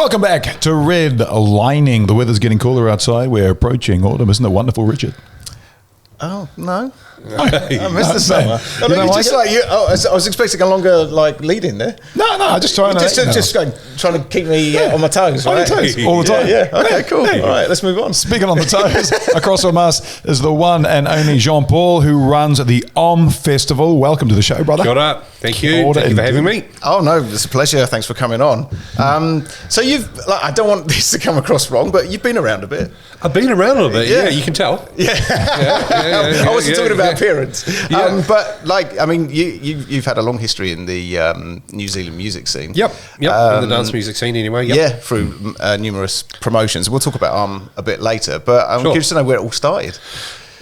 Welcome back to Redlining. The weather's getting cooler outside. We're approaching autumn. Isn't it wonderful, Richard? Oh, no. I missed the summer. I was expecting a longer lead in there. No, I'm just trying trying to keep me on my toes, right? On your toes, all the time. Yeah. Okay, cool. Hey. All right, let's move on. Speaking on the toes, across from us is the one and only Jean-Paul, who runs the AUM Festival. Welcome to the show, brother. Got up. Thank you. Thank you for having me. Oh, no, it's a pleasure. Thanks for coming on. So I don't want this to come across wrong, but you've been around a bit. I've been around a little bit. Yeah, you can tell. Yeah. I wasn't talking about appearance. But you've had a long history in the New Zealand music scene. Yep. In the dance music scene anyway. Yep. Yeah, through numerous promotions. We'll talk about a bit later, but I'm curious to know where it all started.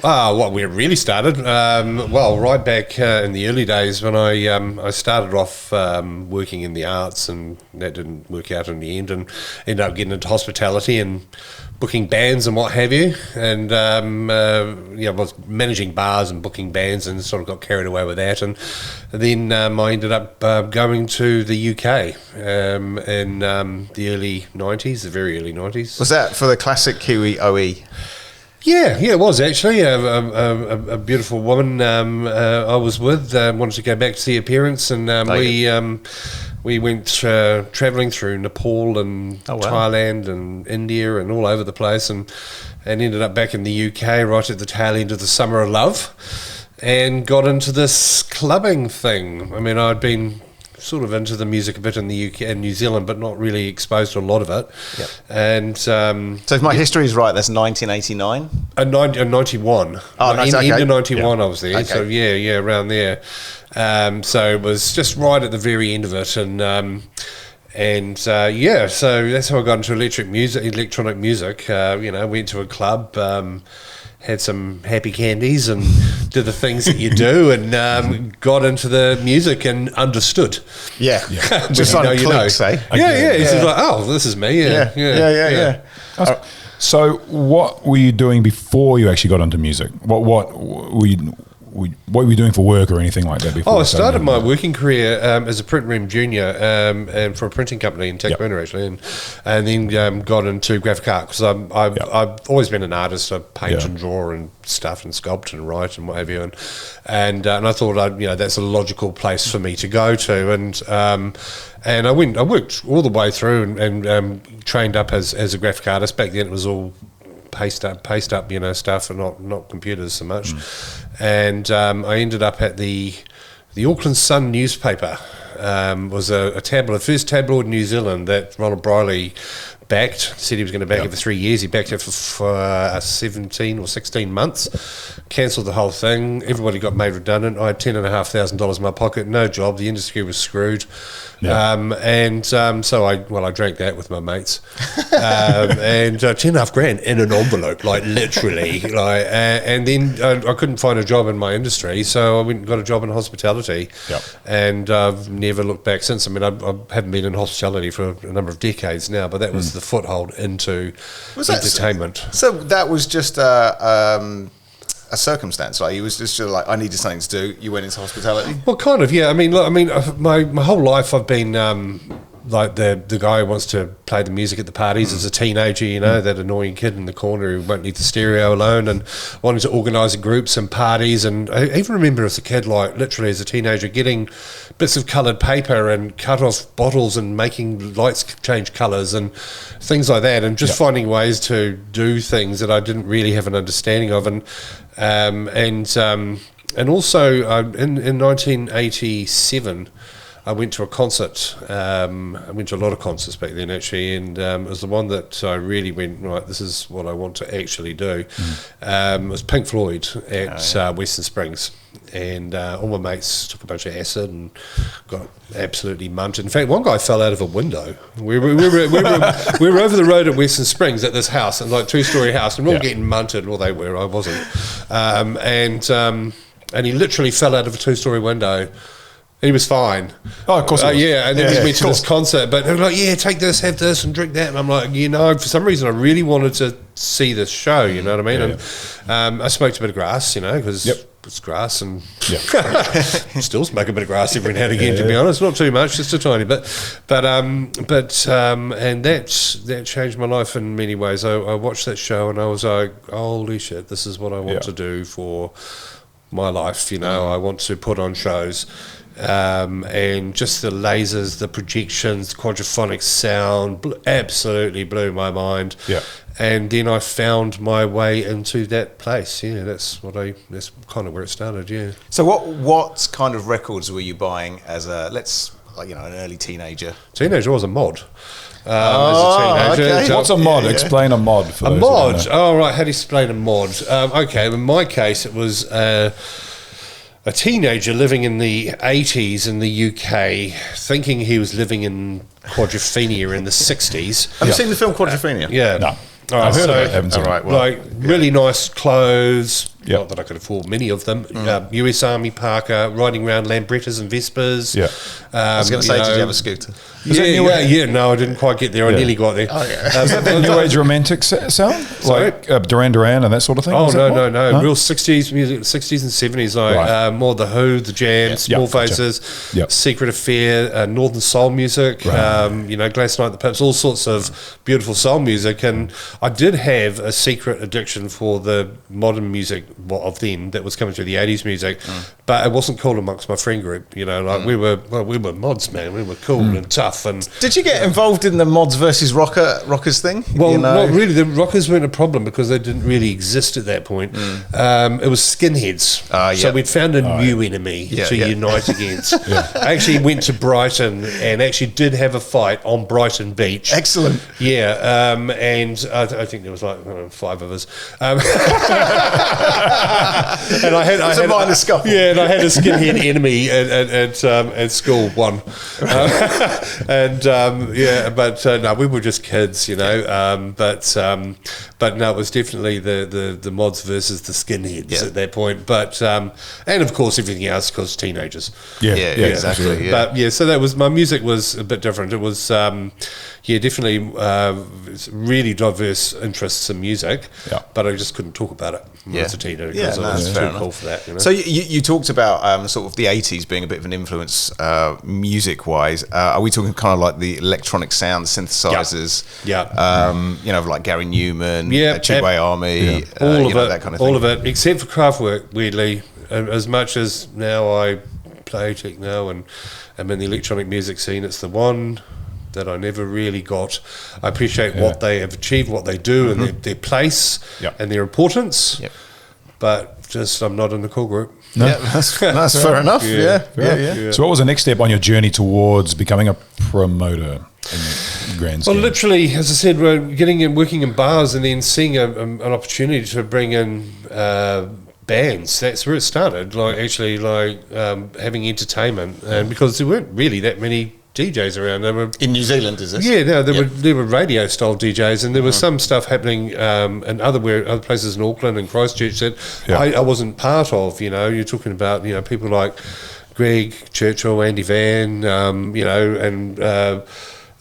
Where it really started, right back in the early days when I started off working in the arts, and that didn't work out in the end, and ended up getting into hospitality and booking bands and what have you, and I was managing bars and booking bands, and sort of got carried away with that, and then I ended up going to the UK in the early 90s, the very early 90s. Was that for the classic Kiwi OE? Yeah, it was actually a beautiful woman I was with. Wanted to go back to see her parents, and we went travelling through Nepal and Thailand and India and all over the place, and ended up back in the UK right at the tail end of the Summer of Love, and got into this clubbing thing. I mean, I'd been sort of into the music a bit in the UK and New Zealand, but not really exposed to a lot of it. Yep. And so if my history is right, that's 1989? 91. End of 91 I was there. Okay. So around there. So it was just right at the very end of it, so that's how I got into electronic music. Went to a club, had some happy candies and did the things that you do, and got into the music and understood. Yeah. Just on clicks, eh? It's like, oh, this is me. Yeah. So what were you doing before you actually got into music? What were you doing for work or anything like that before? I started my working career as a print room junior and for a printing company in Takapuna, actually, and then got into graphic art because I've always been an artist. I paint and draw and stuff and sculpt and write and what have you, and I thought that's a logical place for me to go to, and I worked all the way through and trained up as a graphic artist. Back then it was all paste up, stuff, and not computers so much. And I ended up at the Auckland Sun newspaper. Was a tabloid, first tabloid in New Zealand that Ronald Briley backed. Said he was going to back it for 3 years. He backed it for 17 or 16 months. Cancelled the whole thing. Everybody got made redundant. I had $10,500 in my pocket. No job. The industry was screwed. So I drank that with my mates, and $10,500 in an envelope, literally, and then I couldn't find a job in my industry, so I went and got a job in hospitality, and I've never looked back since. I mean, I haven't been in hospitality for a number of decades now, but that was the foothold into entertainment. So that was just a circumstance, like you was just like, I needed something to do. You went into hospitality. Well, kind of, yeah. I mean, my whole life I've been like the guy who wants to play the music at the parties as a teenager, that annoying kid in the corner who won't leave the stereo alone, and wanting to organise groups and parties. And I even remember as a kid, literally as a teenager, getting bits of coloured paper and cut off bottles and making lights change colours and things like that, and just finding ways to do things that I didn't really have an understanding of. And also in 1987, I went to a concert. I went to a lot of concerts back then, actually, and it was the one that I really went, right, this is what I want to actually do. It was Pink Floyd at Western Springs, and all my mates took a bunch of acid and got absolutely munted. In fact, one guy fell out of a window. We were over the road at Western Springs at this house, and two-story house, and we were all getting munted. Well, they were, I wasn't. And he literally fell out of a two-story window, He was fine. Oh, of course. Yeah, and then we went to this concert, but they were like, yeah, take this, have this, and drink that. And I'm like, for some reason, I really wanted to see this show, you know what I mean? And I smoked a bit of grass, because it's grass, and still smoke a bit of grass every now and again, to be honest. Not too much, just a tiny bit. And that changed my life in many ways. I watched that show, and I was like, holy shit, this is what I want to do for my life, I want to put on shows. And just the lasers, the projections, the quadraphonic sound absolutely blew my mind. Yeah. And then I found my way into that place. Yeah, that's kind of where it started. Yeah. So what kind of records were you buying as an early teenager? Teenager was a mod. As a teenager. Okay. What's a mod? Explain a mod. For a mod. Oh, right. How do you explain a mod? Okay. In my case, it was a teenager living in the 80s in the UK, thinking he was living in Quadrophenia in the 60s. Have you seen the film Quadrophenia? Yeah. No. All right, I've heard of it. Haven't seen it. Like really nice clothes. Not that I could afford many of them. US Army Parker, riding around Lambrettas and Vespas. Yeah. I was going to say, did you have a scooter? No, I didn't quite get there. I nearly got there. Oh, yeah. Is that the New Age romantic sound? Like Duran Duran and that sort of thing? Oh, no. Real 60s music, 60s and 70s, more The Who, The Jam, Small Faces, Secret Affair, Northern Soul music, Gladys Knight, The Pips, all sorts of beautiful soul music. And I did have a secret addiction for the modern music of then that was coming through the 80s music, but it wasn't cool amongst my friend group. We were mods, man. We were cool and tough. And did you get involved in the mods versus rockers thing? Well, not really. The rockers weren't a problem because they didn't really exist at that point. It was skinheads. So we'd found a new enemy to unite against. I actually went to Brighton and actually did have a fight on Brighton Beach. Excellent. Yeah, and I think there was like 5 of us. And I had a minor scuffle. Yeah, and I had a skinhead enemy at school. One. No, we were just kids, but no, it was definitely the mods versus the skinheads at that point. But and of course everything else because teenagers. Yeah, exactly. Yeah. But so that was my music was a bit different. It was definitely really diverse interests in music. Yeah. But I just couldn't talk about it as a teenager because I was too cool for that. So you talked about sort of the 80s being a bit of an influence music-wise. Are we talking kind of like the electronic sound synthesizers? Like Gary Newman, Chidway Army, all of it, that kind of thing. All of it, except for Kraftwerk. Weirdly, as much as now I play techno and I'm in the electronic music scene, it's the one that I never really got. I appreciate what they have achieved, what they do, and their place and their importance. Yep. But just I'm not in the core group. No. Yeah, that's fair enough. Yeah. So what was the next step on your journey towards becoming a promoter in the grand scheme? Well, literally, as I said, we're getting in, working in bars and then seeing an opportunity to bring in bands. That's where it started, having entertainment. And because there weren't really that many DJs around. There were in New Zealand, is this? Yeah, no, there were radio style DJs, and there was some stuff happening in other places in Auckland and Christchurch that I wasn't part of. You're talking about people like Greg Churchill, Andy Van, and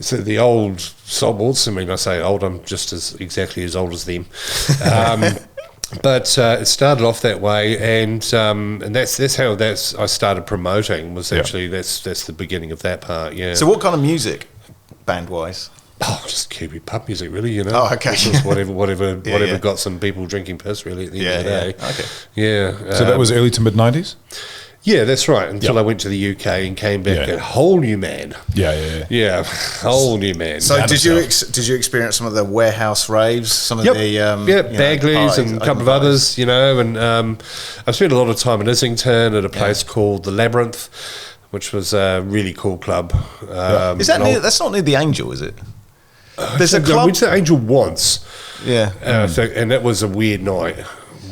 so the old soulboards. I mean, I say old, I'm just exactly as old as them. But it started off that way, and that's how I started promoting. Was actually that's the beginning of that part. Yeah. So what kind of music, band wise? Oh, just Kiwi pub music, really. Oh, okay. Just whatever got some people drinking piss, really. At the end of the day. Okay. Yeah. So that was early to mid '90s. Yeah, that's right. Until I went to the UK and came back a whole new man. Yeah, whole new man. So did you experience some of the warehouse raves? Some of the Bagleys and a couple of others, and I spent a lot of time in Islington at a place called the Labyrinth, which was a really cool club. Is that that's not near the Angel, is it? There's a club. I went to the Angel once. Yeah. And that was a weird night.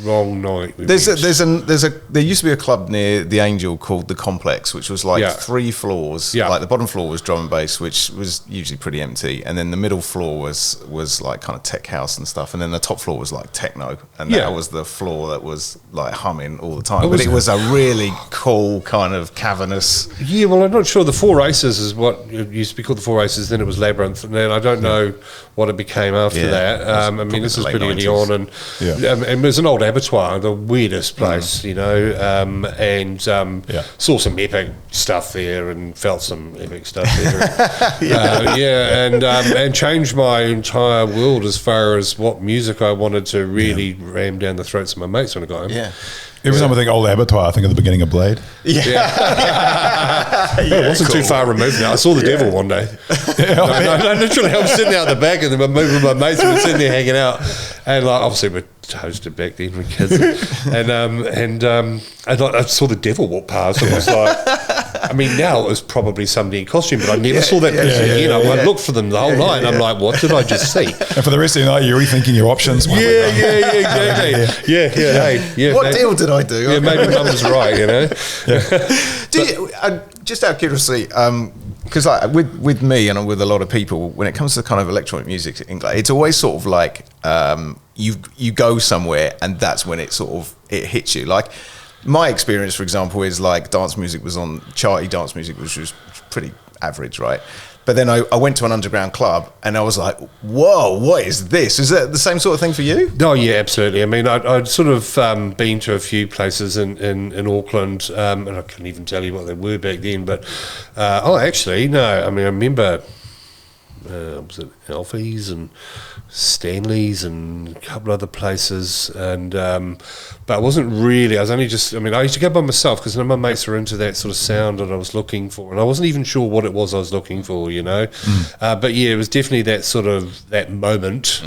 wrong night. There used to be a club near the Angel called the Complex, which was like 3 floors. Like the bottom floor was drum and bass, which was usually pretty empty, and then the middle floor was like kind of tech house and stuff, and then the top floor was like techno, and that was the floor that was like humming all the time. But it was a really cool kind of cavernous. Yeah, well, I'm not sure. The Four Aces is what it used to be called. The Four Aces. Then it was Labyrinth, and then I don't know what it became after that. I mean, this is pretty early on, and it was an old abattoir, the weirdest place, you know, and saw some epic stuff there and felt some epic stuff there. And changed my entire world as far as what music I wanted to really ram down the throats of my mates when I got home. Yeah. Every time I think old abattoir, I think of the beginning of Blade. It wasn't too far removed now. I saw the devil one day. No, literally, I was sitting out the back and with my mates, we were sitting there hanging out, and like obviously we're toasted back then, we're kids, and I saw the devil walk past, and I was like. I mean, now it was probably somebody in costume, but I never saw that person again. I looked for them the whole night, and I'm like, what did I just see? And for the rest of the night, you're rethinking your options. Exactly. What deal did I do? Yeah, maybe Mum was right, you know. Just out of curiosity, because like with me and with a lot of people, when it comes to kind of electronic music, it's always sort of like you go somewhere, and that's when it hits you. Like, my experience, for example, is like dance music was on charty dance music, which was pretty average, right? But then I went to an underground club, and I was like, whoa, what is this? Is that the same sort of thing for you? Oh, yeah, absolutely. I mean, I'd sort of been to a few places in Auckland, and I couldn't even tell you what they were back then. But, actually, no. I mean, I remember... was it Alfie's and Stanley's and a couple other places, and but I wasn't really. I was only just. I mean, I used to go by myself because none of my mates were into that sort of sound that I was looking for, and I wasn't even sure what it was I was looking for, you know. But yeah, it was definitely that moment.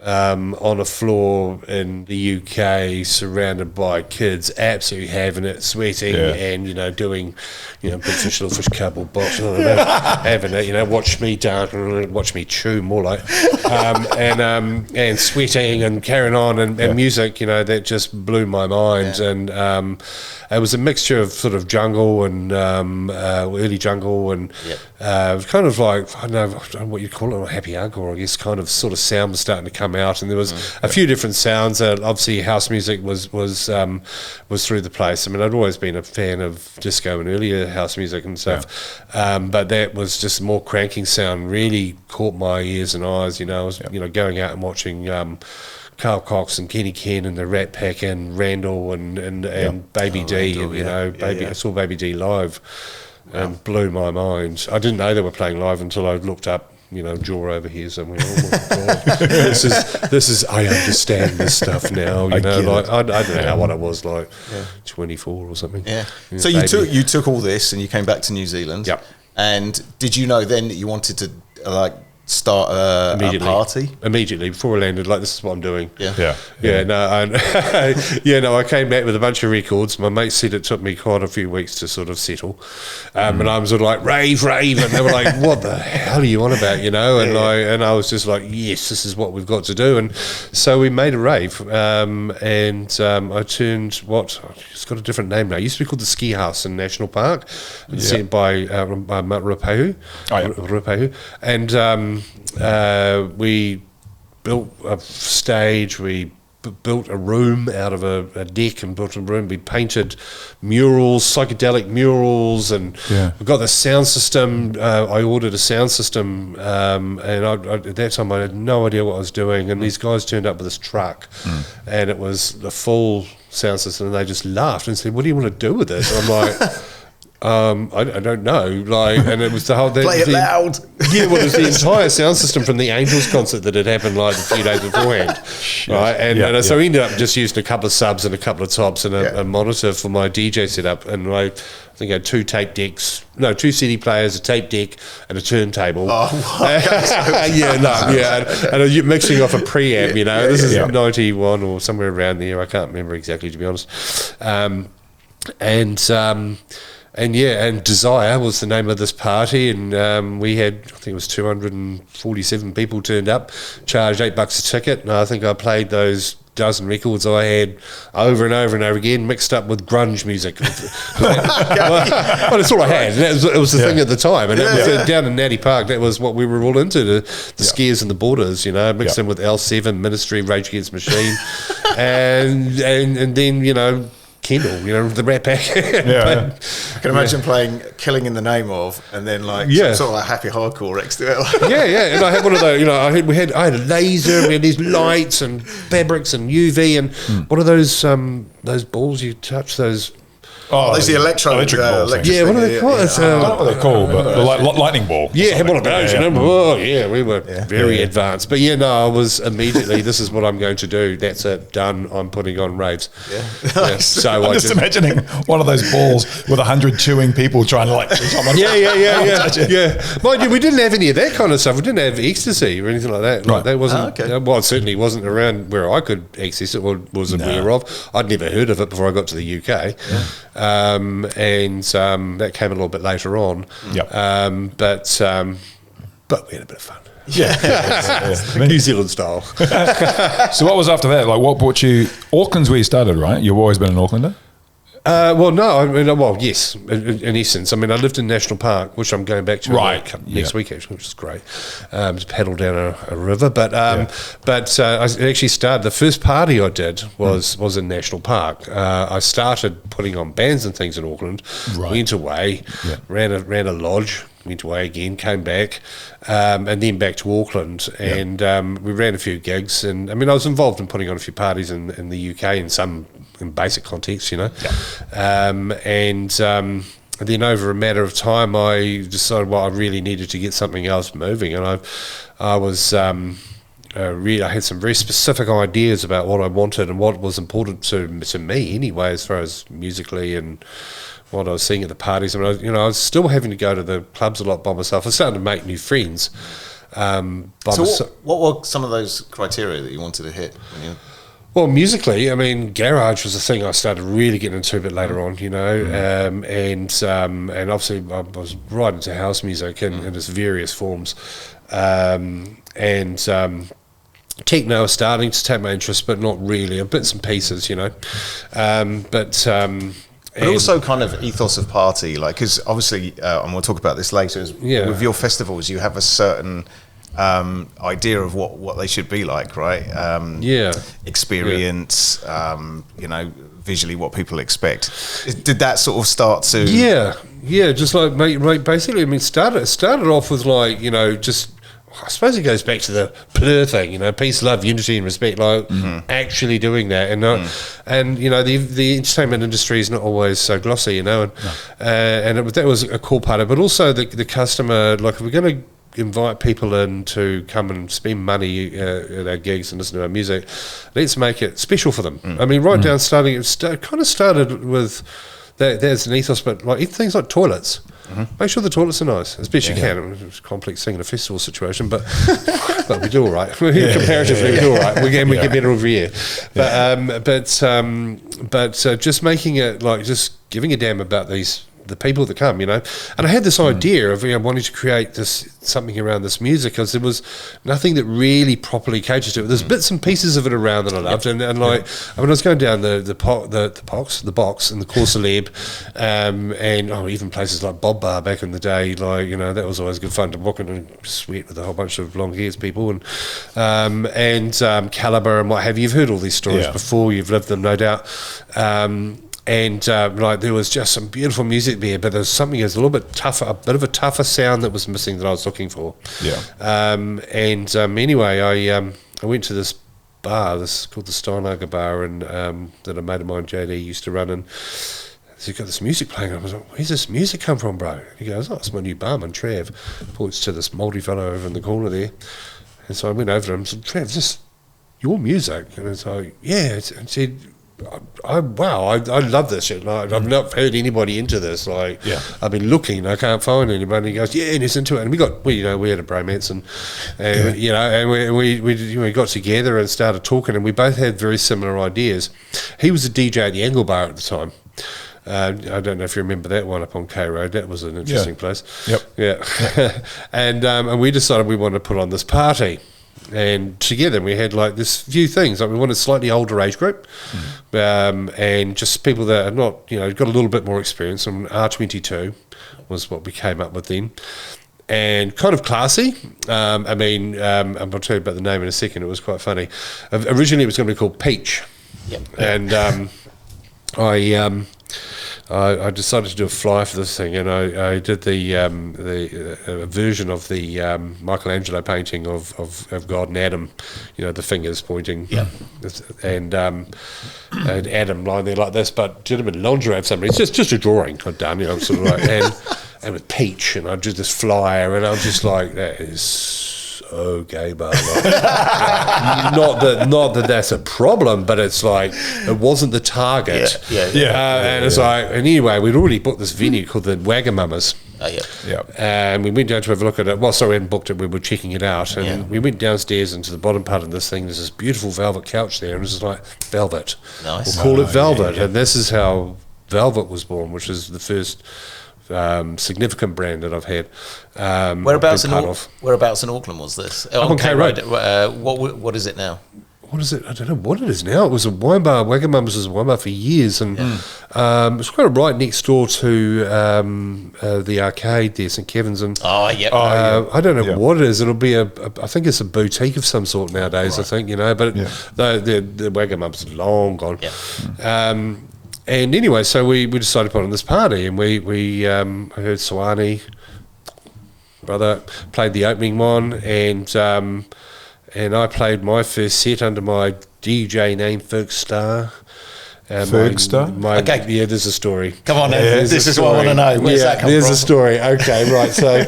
On a floor in the UK, surrounded by kids, absolutely having it, sweating, and doing, big fish, little fish, cardboard box, having it, watch me dance, watch me chew, more like, and sweating and carrying on, and music, that just blew my mind, and it was a mixture of sort of jungle and early jungle, and kind of like I don't know what you'd call it, a happy hardcore, I guess, kind of sort of sound was starting to come out, and there was a few different sounds. Obviously, house music was through the place. I mean, I'd always been a fan of disco and earlier house music and stuff, but that was just more cranking sound. Really caught my ears and eyes. I was going out and watching. Carl Cox and Kenny Ken and the Rat Pack and Randall and Baby D, Randall, I saw Baby D live and blew my mind. I didn't know they were playing live until I looked up, Jaw over here somewhere. Oh my God. this is I understand this stuff now. I don't know what I was like, 24 or something. Yeah. So you took all this and you came back to New Zealand. Yep. And did you know then that you wanted to start a party? Immediately before I landed, like, this is what I'm doing. I came back with a bunch of records. My mate said it took me quite a few weeks to sort of settle, and I was sort of like rave, and they were like, what the hell are you on about, and I was just like, yes, this is what we've got to do. And so we made a rave, and I turned it's got a different name now. It used to be called the Ski House in National Park, sent by Rupehu, and we built a stage, we built a room out of a deck and built a room. We painted murals, psychedelic murals, and we got the sound system. I ordered a sound system, and at that time I had no idea what I was doing, and these guys turned up with this truck, and it was the full sound system, and they just laughed and said, what do you want to do with it? And I'm like... I don't know, and it was the whole... Play it loud! Yeah, well, it was the entire sound system from the Angels concert that had happened a few days beforehand, right? So we ended up just using a couple of subs and a couple of tops and a monitor for my DJ setup, and I think I had two CD players, a tape deck, and a turntable. Oh, wow. And mixing off a preamp, this is 91 or somewhere around there, I can't remember exactly, to be honest. And Desire was the name of this party, and we had, I think it was 247 people turned up, charged $8 a ticket, and I think I played those dozen records I had over and over and over again, mixed up with grunge music. Well, that's all I had. And it was the thing at the time. And it was down in Natty Park, that was what we were all into, the Scares and the Borders, mixed in with L7, Ministry, Rage Against the Machine, and then, Kendall, the Rat Pack. I can imagine playing Killing in the Name Of, and then some sort of like happy hardcore next to it. And I had one of those, I had a laser, we had these lights and fabrics and UV, and what are those balls you touch, those... Oh, there's the electric balls. What are they called? I don't know what they're called, but the lightning ball. Yeah, had one of those, Oh, yeah, we were very advanced. But I was immediately, this is what I'm going to do. That's it, done. I'm putting on raves. So I'm just imagining one of those balls with 100 chewing people trying to Mind you, we didn't have any of that kind of stuff. We didn't have ecstasy or anything like that. Right. That wasn't, well, it certainly wasn't around where I could access it or wasn't aware of. I'd never heard of it before I got to the UK. That came a little bit later on. But we had a bit of fun. New Zealand style. So what was after that? Like, what brought you? Auckland's where you started, right? You've always been an Aucklander? Yes, in essence. I mean, I lived in National Park, which I'm going back to next week, actually, which is great. To paddle down a river. But I actually started, the first party I did was in National Park. I started putting on bands and things in Auckland, went away, ran a lodge, went away again, came back, and then back to Auckland, and we ran a few gigs, and I mean I was involved in putting on a few parties in the UK in some basic context, and then over a matter of time I decided I really needed to get something else moving, and I was I had some very specific ideas about what I wanted and what was important to me anyway, as far as musically and what I was seeing at the parties. I mean, I was still having to go to the clubs a lot by myself. I was starting to make new friends. What were some of those criteria that you wanted to hit? Well, musically, I mean, garage was a thing I started really getting into a bit later on, and obviously I was right into house music in its various forms, techno was starting to take my interest, but not really, bits and pieces, But also kind of ethos of party, because obviously, and we'll talk about this later, with your festivals, you have a certain idea of what they should be like, right? Experience, visually what people expect. Did that sort of start to... just basically, I mean, started off with I suppose it goes back to the plur thing, peace, love, unity, and respect. Actually doing that, and the entertainment industry is not always so glossy, that was a cool part of it. But also the customer, if we're going to invite people in to come and spend money at our gigs and listen to our music, let's make it special for them. I mean, down starting, it kind of started with there's an ethos, but things like toilets. Make sure the toilets are nice as best you can. It's a complex thing in a festival situation, but we do all right. Comparatively, we do all right. We get better every year. But just making it just giving a damn about the people that come, and I had this idea of wanting to create something around this music, because there was nothing that really properly catered to it. There's bits and pieces of it around that I loved, and I was going down the box and the Corsa Lab, and even places like Bob Bar back in the day, that was always good fun to walk in and sweat with a whole bunch of long hairs people, and Calibre and what have you. You've heard all these stories before, you've lived them, no doubt. There was just some beautiful music there, but there's something that's a little bit tougher, a bit of a tougher sound that was missing that I was looking for. Anyway, I went to this bar, this called the Steinager Bar, and that a mate of mine, JD, used to run, and he's got this music playing. I was like, where's this music come from, bro? And he goes, it's my new barman, Trav. Points to this Māori fellow over in the corner there. And so I went over to him and said, Trav, is this your music? And it's like, yeah. And said, I love this shit. I've not heard anybody into this. I've been looking, I can't find anybody. And he goes, and he's into it. And we had a bromance, and we got together and started talking, and we both had very similar ideas. He was a DJ at the Angle Bar at the time. I don't know if you remember that one up on K Road. That was an interesting place. And we decided we wanted to put on this party. And together we had like this few things. Like we wanted a slightly older age group, and just people that are not, got a little bit more experience. And R22 was what we came up with then. And kind of classy. I'll tell you about the name in a second. It was quite funny. Originally it was going to be called Peach. Yep. And I decided to do a flyer for this thing, and I did the version of the Michelangelo painting of God and Adam, the fingers pointing, and Adam lying there like this, but did him in lingerie of somebody. It's just a drawing I'd done, sort of like, and with Peach, and I did this flyer, and I was just like, that is so gay, but not that that's a problem, but it's like it wasn't the target. And it's like, and anyway, we'd already booked this venue called the Wagamama's. And we went down to have a look at it. Well, sorry, we hadn't booked it. We were checking it out, and we went downstairs into the bottom part of this thing. There's this beautiful velvet couch there, and it was just like velvet. Nice. We'll call it velvet, and this is how Velvet was born, which is the first significant brand that I've had. Whereabouts in Auckland was this? On K Road. What is it now? What is it? I don't know what it is now. It was a wine bar. Wagamama's was a wine bar for years, and it's kind of right next door to the arcade there, St Kevin's. And I don't know what it is. It'll be I think it's a boutique of some sort nowadays. Right. I think but the Wagamama's long gone. And anyway, so we decided to put on this party, and we heard Sawani, brother, played the opening one, and I played my first set under my DJ name, Fergstar. Fergstar? Okay. Yeah, there's a story. Come on, this is what I want to know. Where's that come there's from? A story. Okay, right. So,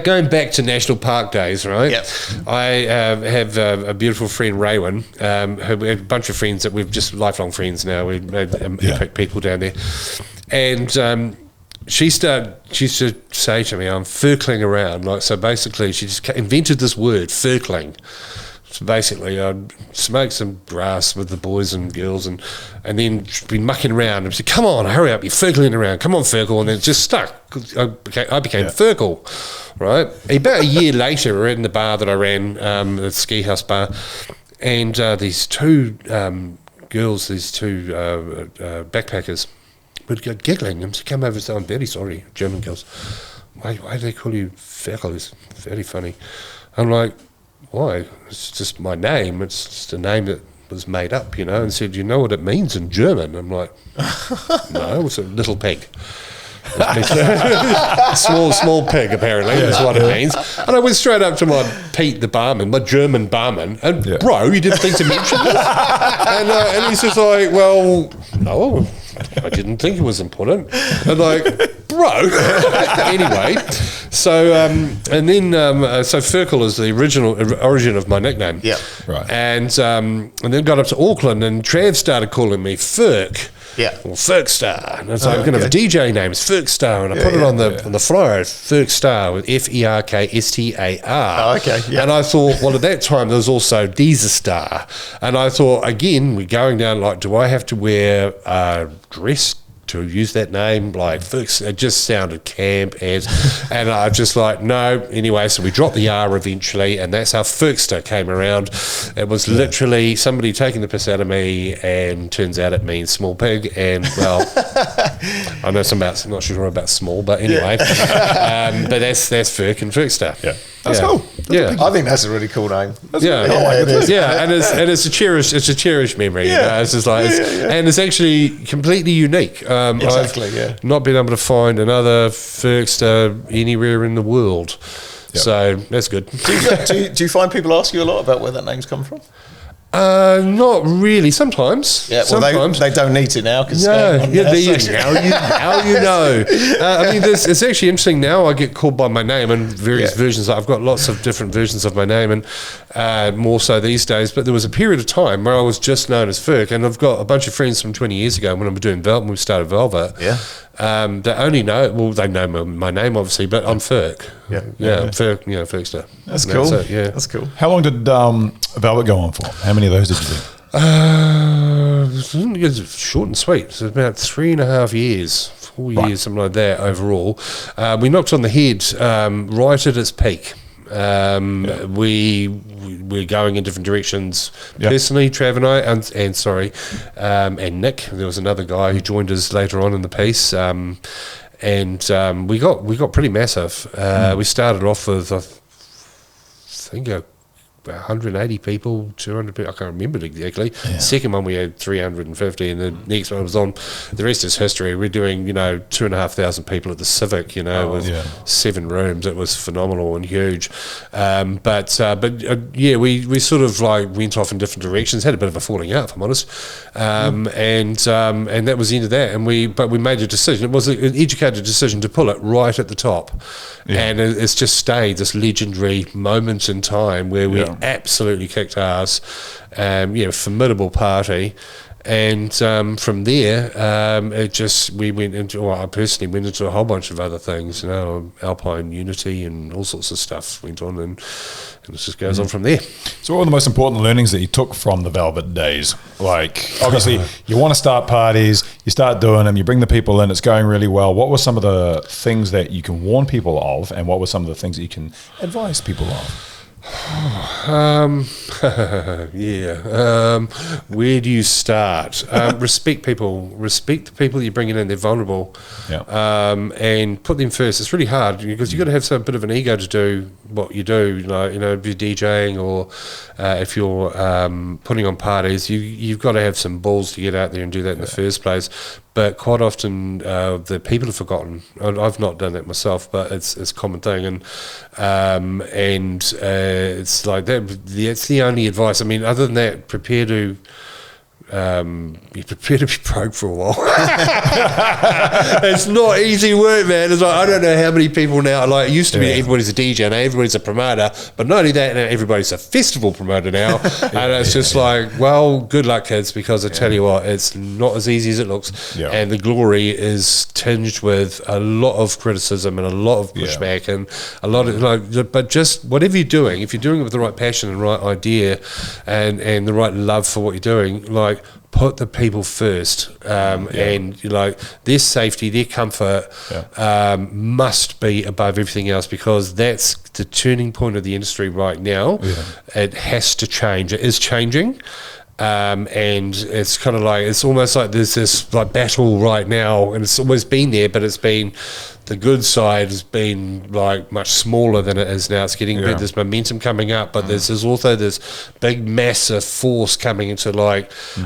going back to National Park days, right? Yep. I have a beautiful friend, Raywin, who we have a bunch of friends that we've just lifelong friends now. We've epic people down there. And she used to say to me, I'm furkling around. Like, so basically, she just invented this word, furkling. So basically, I'd smoke some grass with the boys and girls, and then be mucking around and say, come on, hurry up, you're furkling around, come on, Furkle, and then it just stuck. I became Furkle, right? About a year later, we're in the bar that I ran, the ski house bar, and these two girls, these two backpackers, would go giggling and come over and say, I'm very sorry, German girls, why do they call you Furkle? It's very funny. I'm like, why? It's just my name. It's just a name that was made up, and said, you know what it means in German? I'm like, no, it's a little pig. small pig, apparently, is what it means. And I went straight up to my Pete, the barman, my German barman, and bro, you didn't think to mention this? And he's just like, well, no, I didn't think it was important. And like, bro. Anyway, so and then so Furkle is the origin of my nickname. Yeah, right. And then got up to Auckland, and Trav started calling me Furk. Yeah. Or Fergstar. And it's like, I'm going to have a DJ name, it's Fergstar. And I put it on the flyer, Fergstar with Ferkstar. Oh, okay. Yeah. And I thought, well, at that time, there was also Deezer Star. And I thought, again, we're going down, like, do I have to wear a dress to use that name? Like, it just sounded camp and I just like, no. Anyway, so we dropped the R eventually, and that's how Fergster came around. It was literally somebody taking the piss out of me, and turns out it means small pig. And well, I know I'm not sure about small, but anyway, but that's Ferg and Fergster. Yeah, that's cool. I think that's a really cool name. And it's a cherished memory. It's just like, and it's actually completely unique. I've not been able to find another Fergster anywhere in the world. So that's good. Do you find people ask you a lot about where that name's come from? Not really. Sometimes. Yeah, well, sometimes. They don't need to now. Now you know. I mean, it's actually interesting now. I get called by my name in various versions. I've got lots of different versions of my name, and more so these days. But there was a period of time where I was just known as Ferk, and I've got a bunch of friends from 20 years ago when I was doing Velvet, when we started Velvet. Yeah. They only know, well, they know my name obviously, but I'm Ferk. I'm Ferk, Fergster. That's cool. That's cool. How long did Velvet go on for? How many of those did you do? It's short and sweet. It's about 3.5 years, 4 years, something like that overall. We knocked on the head right at its peak. We're going in different directions personally, Trav and I, and Nick. There was another guy who joined us later on in the piece, and we got pretty massive. We started off with I think 180 people, 200 people, I can't remember it exactly. Second one we had 350, and the next one was on. The rest is history. We're doing 2,500 people at the Civic, with 7 rooms. It was phenomenal and huge. But we sort of like went off in different directions. Had a bit of a falling out, if I'm honest. And that was the end of that. And we made a decision. It was an educated decision to pull it right at the top, and it's just stayed this legendary moment in time where we absolutely kicked ass. Formidable party. And from there, I personally went into a whole bunch of other things, Alpine Unity and all sorts of stuff went on, and it just goes on from there. So what were the most important learnings that you took from the Velvet days? Like, obviously, you want to start parties, you start doing them, you bring the people in, it's going really well. What were some of the things that you can warn people of, and what were some of the things that you can advise people of? Where do you start? Respect people. Respect the people you're bringing in. They're vulnerable, and put them first. It's really hard because you've got to have some bit of an ego to do what you do. If you're DJing or if you're putting on parties, you've got to have some balls to get out there and do that in the first place. But quite often the people have forgotten. I've not done that myself, but it's a common thing, and it's like that. That's the only advice. I mean, other than that, prepare to be broke for a while. It's not easy work, man. It's like, I don't know how many people now, like, it used to be everybody's a DJ, now everybody's a promoter, but not only that, now everybody's a festival promoter now. And it's just like, well, good luck, kids, because I tell you what, it's not as easy as it looks, and the glory is tinged with a lot of criticism and a lot of pushback and a lot of, but just whatever you're doing, if you're doing it with the right passion and right idea and the right love for what you're doing, like, put the people first, and their safety, their comfort must be above everything else, because that's the turning point of the industry right now. It has to change. It is changing. And it's kind of like, it's almost like there's this like battle right now, and it's always been there, but it's been, the good side has been like much smaller than it is now. It's getting there's momentum coming up, but there's also this big massive force coming into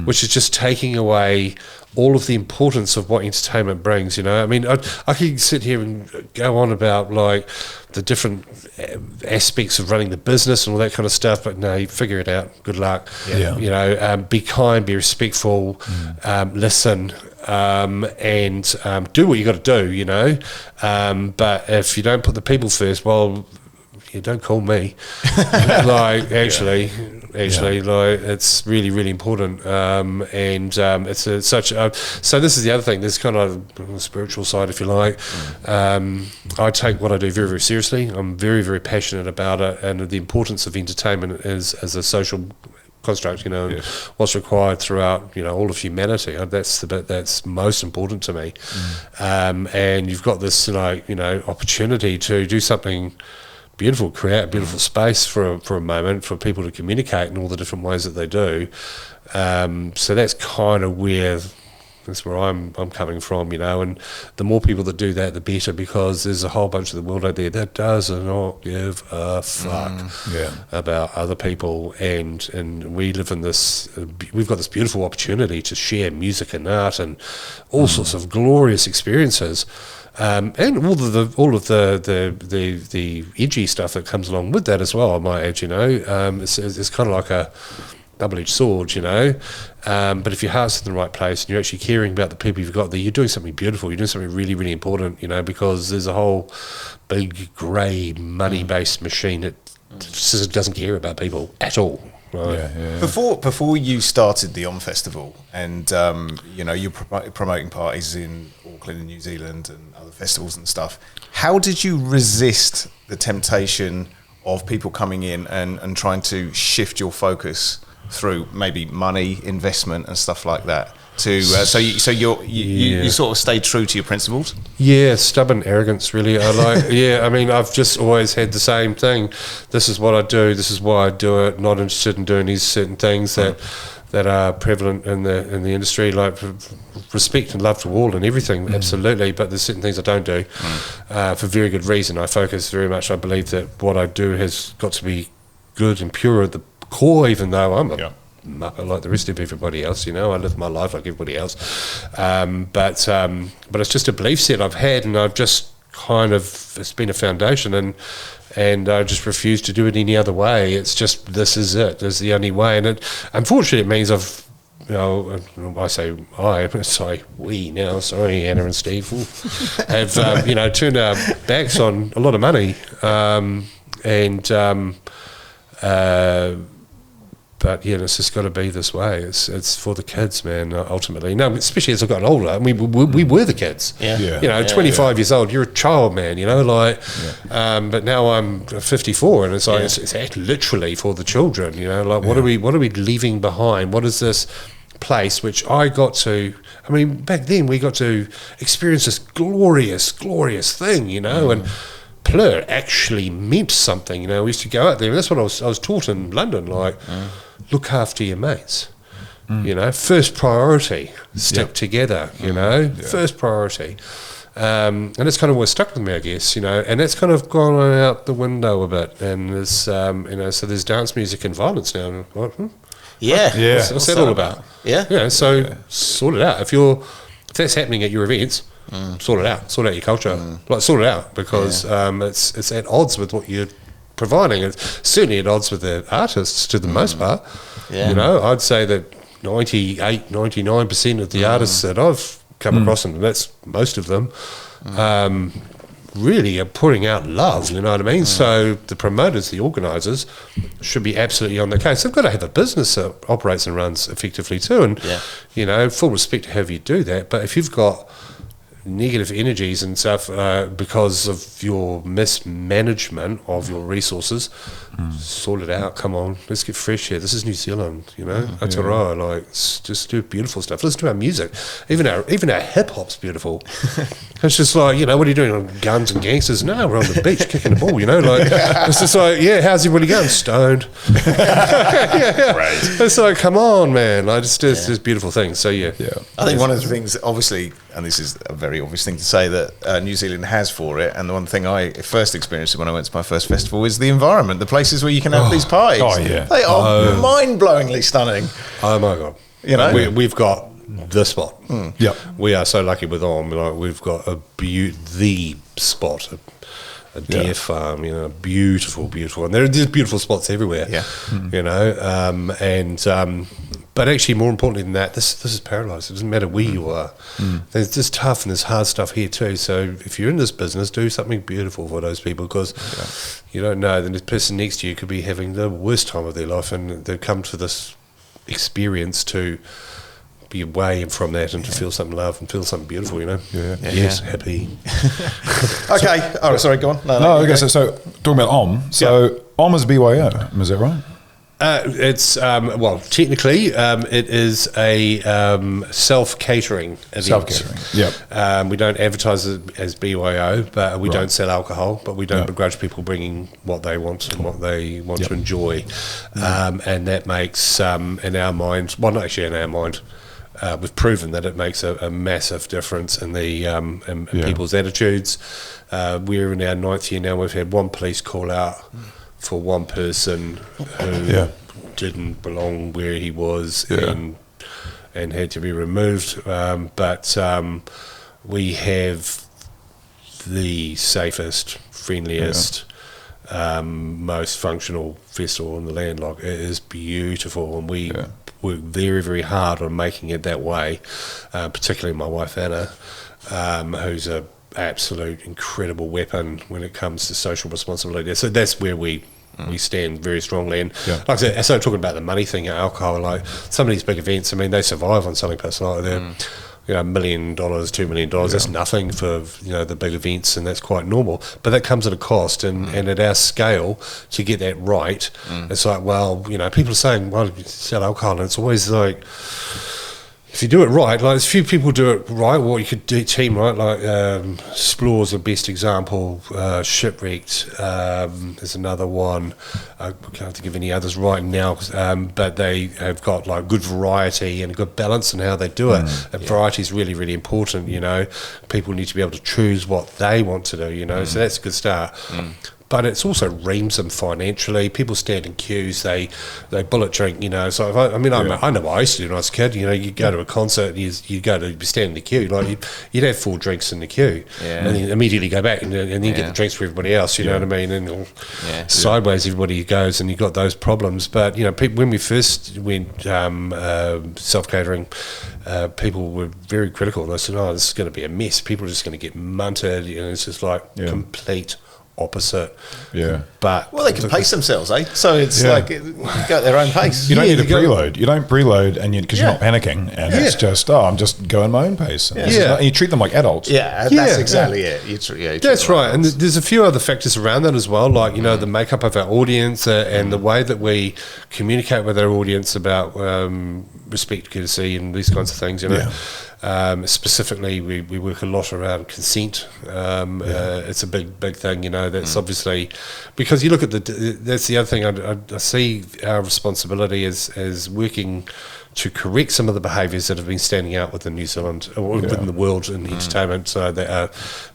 which is just taking away all of the importance of what entertainment brings. I mean, I could sit here and go on about like the different aspects of running the business and all that kind of stuff, but no, you figure it out. Good luck. Be kind, be respectful, listen, and do what you got to do, but if you don't put the people first, well, you don't call me. Like, actually, like, it's really, really important. It's such a, so this is the other thing. There's kind of a spiritual side, if you like. I take what I do very, very seriously. I'm very, very passionate about it, and the importance of entertainment as a social construct, and what's required throughout, all of humanity. That's the bit that's most important to me. And you've got this, opportunity to do something beautiful, create a beautiful space for a moment for people to communicate in all the different ways that they do. So that's kind of where I'm coming from, and the more people that do that, the better, because there's a whole bunch of the world out there that does not give a fuck about other people, and we live in this, we've got this beautiful opportunity to share music and art and all sorts of glorious experiences. And all of the edgy stuff that comes along with that as well, I might add. It's kind of like a double-edged sword, but if your heart's in the right place and you're actually caring about the people you've got there, you're doing something beautiful. You're doing something really, really important. Because there's a whole big grey money-based machine that just doesn't care about people at all. Right. Before you started the On Festival, and you're promoting parties in Auckland and New Zealand and other festivals and stuff, how did you resist the temptation of people coming in and trying to shift your focus through maybe money, investment and stuff like that to so you sort of stayed true to your principles? Yeah, stubborn arrogance, really. I mean, I've just always had the same thing. This is what I do, this is why I do it, not interested in doing these certain things that are prevalent in the industry, like respect and love to all and everything, absolutely, but there's certain things I don't do for very good reason. I focus very much, I believe that what I do has got to be good and pure at the core, even though I'm a muppet like the rest of everybody else, I live my life like everybody else, but it's just a belief set I've had, and I've just it's been a foundation, and I just refuse to do it any other way. It's just, this is it. This is the only way. And unfortunately, it means I say we now, sorry, Anna and Steve, have, turned our backs on a lot of money. But yeah, it's just got to be this way. It's for the kids, man. Ultimately, no, especially as I've gotten older. I mean, we were the kids. 25 years old, you're a child, man. But now I'm 54, and it's like it's literally for the children. What are we leaving behind? What is this place which I got to? I mean, back then we got to experience this glorious thing, and Plur actually meant something. We used to go out there, and that's what I was taught in London, look after your mates. First priority, stick together, first priority. And it's kind of what stuck with me, I guess, and that's kind of gone out the window a bit. And there's, so there's dance music and violence now. And what's that all about? Sort it out. If that's happening at your events, sort it out your culture, sort it out, because it's at odds with what you're providing. It's certainly at odds with the artists to the most part. I'd say that 99% of the artists that I've come across, and that's most of them, really are putting out love, you know what I mean? So the promoters, the organisers, should be absolutely on the case. They've got to have a business that operates and runs effectively too, and full respect to however you do that, but if you've got negative energies and stuff because of your mismanagement of your resources, sort it out. Come on, let's get fresh here. This is New Zealand, Aotearoa, just do beautiful stuff. Listen to our music. Even our hip hop's beautiful. It's just like, what are you doing on Guns and Gangsters? No, we're on the beach kicking the ball, it's just like, how's everybody going? Stoned. Right. It's like, come on, man. There's beautiful things. So I think one of the things, obviously, and this is a very obvious thing to say, that New Zealand has for it, and the one thing I first experienced when I went to my first festival is the environment, the places where you can have these parties. They are mind-blowingly stunning. Oh my God. We've got the spot. We are so lucky with AUM. We've got the spot, a deer farm, beautiful, and there's beautiful spots everywhere. But actually, more importantly than that, this is paradise. It doesn't matter where you are. There's this tough and there's hard stuff here too. So if you're in this business, do something beautiful for those people, because you don't know, the person next to you could be having the worst time of their life, and they've come to this experience to be away from that and to feel something love and feel something beautiful, Yes, happy. Okay. Oh, sorry, go on. Okay, so talking about AUM. So AUM is BYO, is that right? It's technically it is a self-catering event. Self-catering. We don't advertise it as BYO, but we don't sell alcohol, but we don't begrudge people bringing what they want and what they want to enjoy, and that makes in our mind, well, not actually in our mind, we've proven that it makes a massive difference in the in people's attitudes. We're in our 9th year now. We've had one police call out for one person who didn't belong where he was and had to be removed. But we have the safest, friendliest, most functional festival in the land. Like, it is beautiful, and we work very, very hard on making it that way. Particularly my wife Anna, who's a absolute incredible weapon when it comes to social responsibility. So that's where we stand very strongly. And like I said, so talking about the money thing, alcohol, like some of these big events, I mean, they survive on something personal. They're $1 million, $2 million. That's nothing for the big events, and that's quite normal. But that comes at a cost, and at our scale, to get that right, it's like, well, people are saying, well, you sell alcohol, and it's always like, if you do it right, like, there's few people do it right, what you could do team right, like Splore's the best example, Shipwrecked is another one. I can't have to give any others right now, but they have got like good variety and a good balance in how they do it. And variety is really, really important, you know. People need to be able to choose what they want to do, you know, so that's a good start. But it's also reams them financially. People stand in queues, they bullet drink, you know. So I know what I used to do when I was a kid. You know, you go to a concert, you go to stand in the queue, like you'd have 4 drinks in the quew, and then immediately go back and then get the drinks for everybody else. You know what I mean? And sideways, everybody goes, and you got those problems. But you know, when we first went self-catering, people were very critical. They said, "Oh, this is going to be a mess. People are just going to get munted." You know, it's just like complete opposite. But they can pace themselves, eh? So it's like you go at their own pace. You don't need to preload. You don't preload, and because you're not panicking, and it's just I'm just going my own pace. And and you treat them like adults. That's exactly it. That's right. And there's a few other factors around that as well, like you know the makeup of our audience and the way that we communicate with our audience about respect, courtesy, and these kinds of things. You know. Specifically, we work a lot around consent. It's a big thing, you know. That's obviously because you look at that's the other thing. I see our responsibility as working to correct some of the behaviours that have been standing out within New Zealand or within the world in entertainment. So they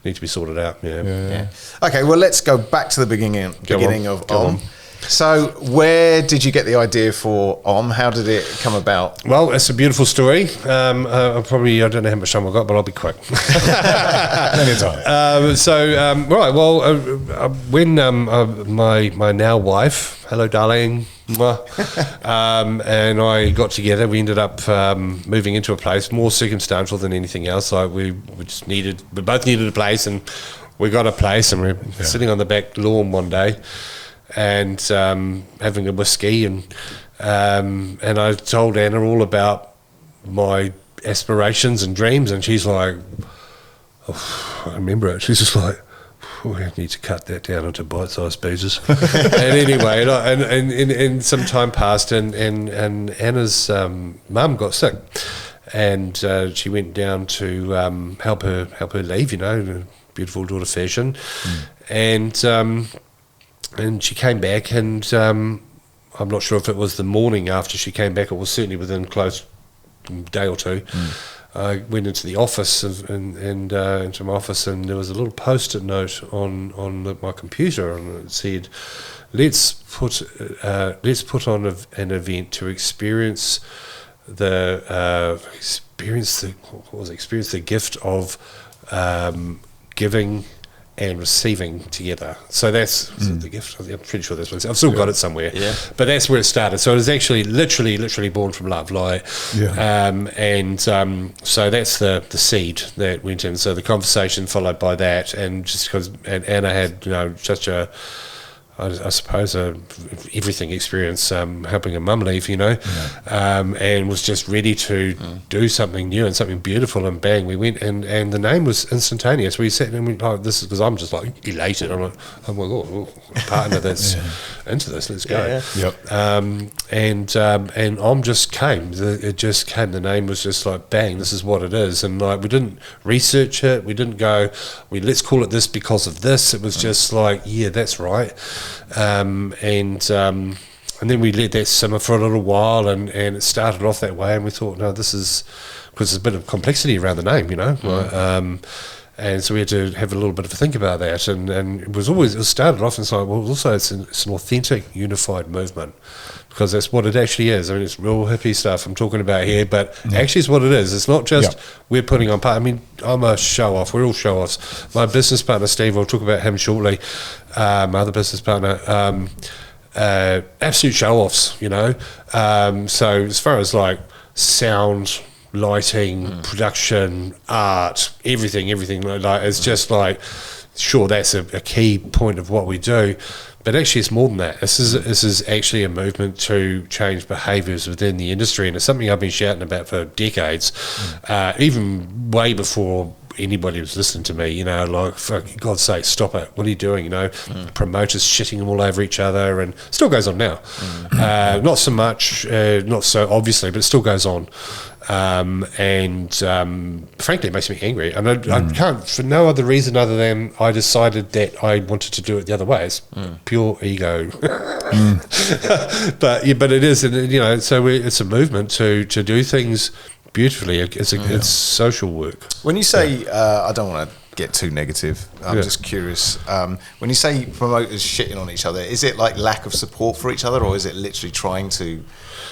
need to be sorted out. Okay, well, let's go back to the beginning of AUM. So where did you get the idea for AUM? How did it come about? Well, it's a beautiful story. I don't know how much time I've got, but I'll be quick. When my now wife, hello darling, and I got together, we ended up moving into a place more circumstantial than anything else. Like we both needed a place, and we got a place, and we're sitting on the back lawn one day and having a whiskey, and I told Anna all about my aspirations and dreams, and she's like, I remember it, she's just like, we need to cut that down into bite-sized pieces. And anyway, and some time passed, and Anna's mum got sick, and she went down to help her leave, you know, in a beautiful daughter fashion, and she came back, and I'm not sure if it was the morning after she came back. It was certainly within close day or two. I went into the office into my office, and there was a little post-it note on my computer, and it said, "Let's put on an event to experience the gift of giving and receiving together." So that's the gift. I'm pretty sure that's what I've still got it somewhere. But that's where it started. So it was actually literally born from love. So that's the seed that went in. So the conversation followed by that, and just because Anna had such a I suppose everything experience helping her mum leave, and was just ready to do something new and something beautiful, and bang, we went, and the name was instantaneous. We sat and we this is because I'm just like elated. I'm like, oh my god, a partner that's into this, let's go. And AUM just came. It just came. The name was just like bang, this is what it is, and like we didn't research it. We didn't go, let's call it this because of this. It was just like, yeah, that's right. And then we let that simmer for a little while, and it started off that way, and we thought, no, this is because there's a bit of complexity around the name, and so we had to have a little bit of a think about that, and it started off, and it's like, well, also it's an authentic unified movement, because that's what it actually is. I mean, it's real hippie stuff I'm talking about here, but actually it's what it is. It's not just we're putting on part. I mean, I'm a show-off. We're all show-offs. My business partner, Steve, I'll talk about him shortly, my other business partner, absolute show-offs, so as far as like sound, lighting, production, art, everything, like it's just like, sure, that's a key point of what we do, but actually it's more than that. This is actually a movement to change behaviours within the industry, and it's something I've been shouting about for decades, even way before anybody who's listening to me, like, for God's sake, stop it. What are you doing? Promoters shitting them all over each other, and still goes on now. Not so much, not so obviously, but it still goes on. Frankly, it makes me angry. And I can't, for no other reason other than I decided that I wanted to do it the other way. It's pure ego. But it is, so it's a movement to do things beautifully. It's social work. When you say, I don't want to get too negative, I'm just curious, when you say promoters shitting on each other, is it like lack of support for each other, or is it literally trying to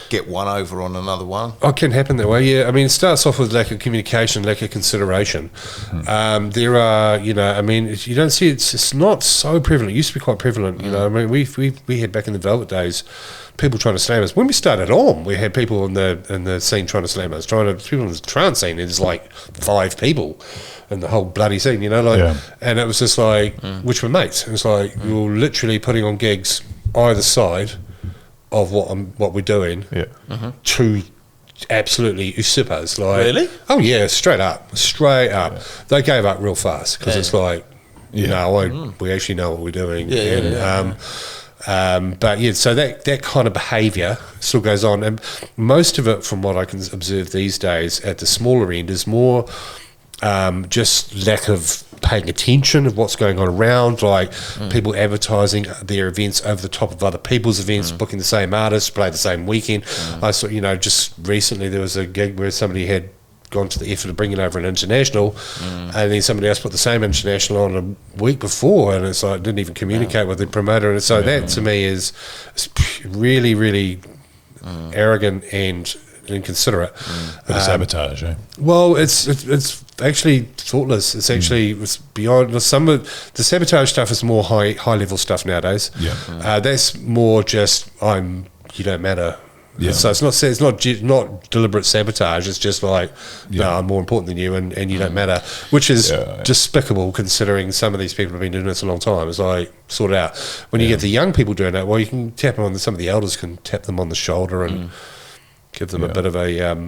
get one over on another one? It can happen that way, yeah. I mean, it starts off with lack of communication, lack of consideration. There are, you don't see it's not so prevalent. It used to be quite prevalent, I mean, we had back in the Velvet days people trying to slam us. When we started AUM, we had people in the scene trying to slam us, people in the trance scene. There's like 5 people in the whole bloody scene, and it was just like, which were mates. It was like we were literally putting on gigs either side of what we're doing, to absolutely usurpers. Like, really? Oh yeah, straight up. Yeah. They gave up real fast because it's like, we actually know what we're doing. But yeah, so that kind of behaviour still goes on, and most of it, from what I can observe these days at the smaller end, is more just lack of paying attention of what's going on around, like people advertising their events over the top of other people's events, booking the same artists, play the same weekend. I saw, just recently there was a gig where somebody had gone to the effort of bringing over an international, and then somebody else put the same international on a week before, and it's like didn't even communicate with the promoter, and so that to me is really, really arrogant and inconsiderate. Bit of sabotage, eh? Well, it's actually thoughtless. It's actually it's beyond some of the sabotage stuff is more high level stuff nowadays. That's more just you don't matter. So it's not deliberate sabotage. It's just like, no, I'm more important than you, and you don't matter, which is despicable considering some of these people have been doing this a long time. It's like, sort it out. When you get the young people doing that, well, you can tap them on some of the elders can tap them on the shoulder and give them a bit of a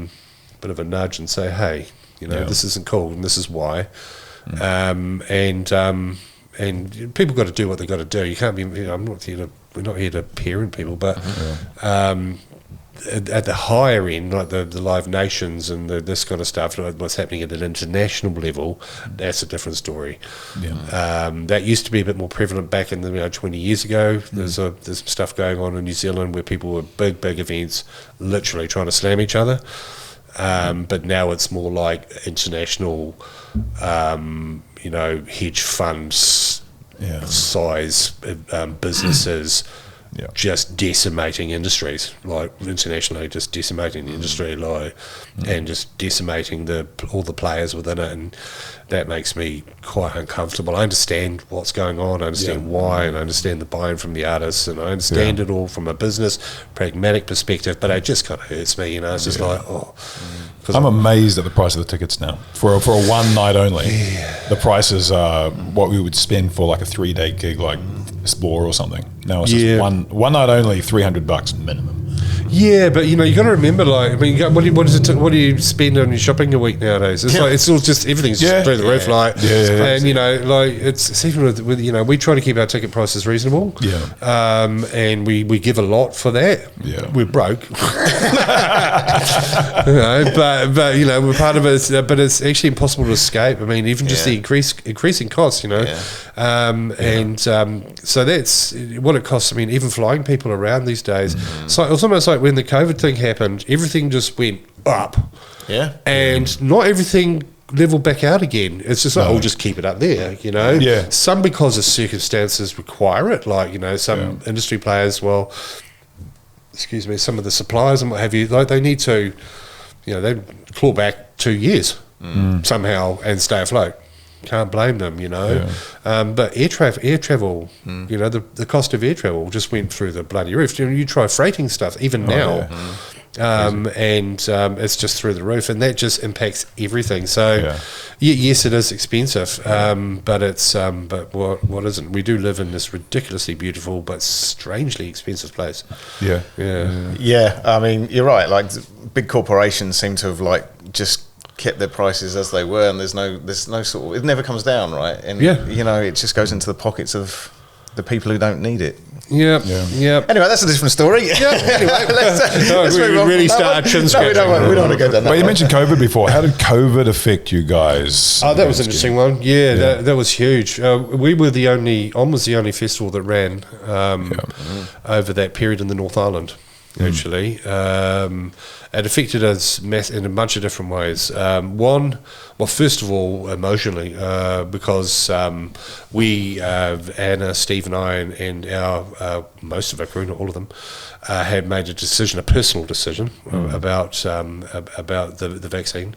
nudge and say, hey, this isn't cool and this is why. And people got to do what they got to do. You can't be. We're not here to parent people, but at the higher end, like the Live Nations and this kind of stuff, like what's happening at an international level, that's a different story. That used to be a bit more prevalent back in the 20 years ago. There's stuff going on in New Zealand where people were big events, literally trying to slam each other. But now it's more like international, hedge funds size businesses. Just decimating industries, like internationally, just decimating the industry, like, and just decimating all the players within it, and that makes me quite uncomfortable. I understand what's going on, I understand why, and I understand the buy-in from the artists, and I understand it all from a business, pragmatic perspective, but it just kind of hurts me, it's just like, I'm amazed at the price of the tickets now. For a one night only, the prices are what we would spend for like a 3-day gig, like Explore or something. Now it's just one night only, $300 minimum. Yeah, but you got to remember, like, I mean, what do you spend on your shopping a week nowadays? It's like it's all just everything's just through the roof, like, and like it's even with we try to keep our ticket prices reasonable, and we give a lot for that. We're broke, but we're part of it. But it's actually impossible to escape. I mean, even just the increasing costs, so that's what it costs. I mean, even flying people around these days. So it was almost like when the COVID thing happened, everything just went up. And not everything leveled back out again. It's just like, we'll just keep it up there, Some because of circumstances require it, like, some industry players, some of the suppliers and what have you, like they need to, they claw back 2 years somehow and stay afloat. Can't blame them, but air travel, the cost of air travel just went through the bloody roof. You try freighting stuff even now, and it's just through the roof, and that just impacts everything. So, yes, it is expensive, but it's but what isn't? We do live in this ridiculously beautiful but strangely expensive place. I mean, you're right. Like big corporations seem to have like just kept their prices as they were, and there's no sort of, it never comes down, right? And it just goes into the pockets of the people who don't need it. Yeah. Anyway, that's a different story. Anyway, let's move on. Really start chin scratching. We don't want to go down that. But you mentioned COVID before. How did COVID affect you guys? Oh, that was an interesting one. Yeah. That was huge. We were OM was the only festival that ran over that period in the North Island. Actually, it affected us in a bunch of different ways. First of all, emotionally, because we, Anna, Steve, and I, and our most of our crew, not all of them, had made a personal decision about the vaccine,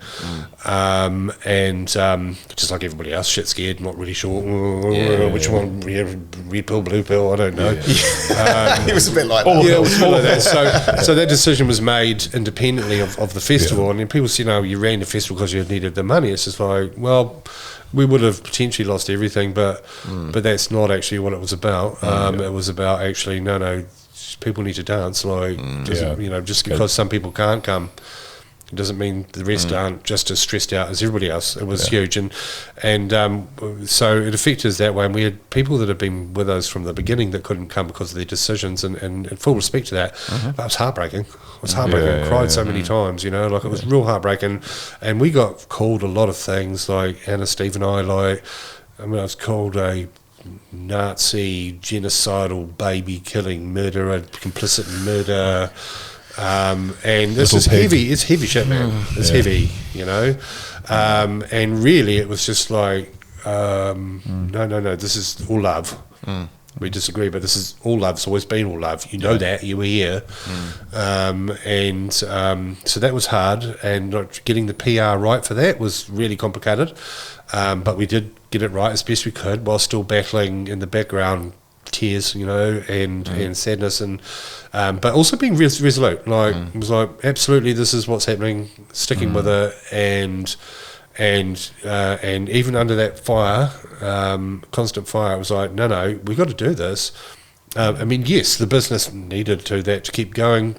and just like everybody else, shit scared, not really sure which one, red pill, blue pill, I don't know. It was a bit like that. It was all of that. So that decision was made independently of the festival, and then people say, you ran the festival because you needed the money. It's just like, well, we would have potentially lost everything, but that's not actually what it was about. It was about actually, no, people need to dance. Just because some people can't come, it doesn't mean the rest aren't just as stressed out as everybody else. It was huge, and so it affected us that way. And we had people that had been with us from the beginning that couldn't come because of their decisions. And in full respect to that, that was heartbreaking. It was heartbreaking. I cried so many times, it was real heartbreaking. And we got called a lot of things, like Anna, Steve, and I was called a Nazi, genocidal, baby killing murderer, complicit in murder. And this is heavy. It's heavy shit, man. It's heavy, and really it was just like, no, this is all love. We disagree, but this is all love. It's always been all love. You know that. You were here. So that was hard, and not getting the PR right for that was really complicated. But we did get it right as best we could, while still battling in the background tears, and sadness, and but also being resolute. It was like, absolutely, this is what's happening. Sticking with it, and even under that fire, constant fire, it was like, no, we got to do this. Yes, the business needed to keep going.